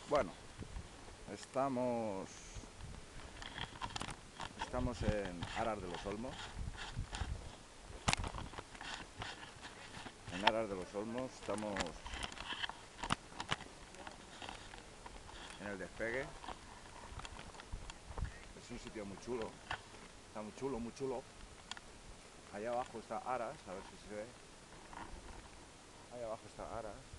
Bueno, estamos en Aras de los Olmos. En Aras de los Olmos estamos en el despegue. Es un sitio muy chulo. Está muy chulo, muy chulo. Allá abajo está Aras, a ver si se ve. Allá abajo está Aras.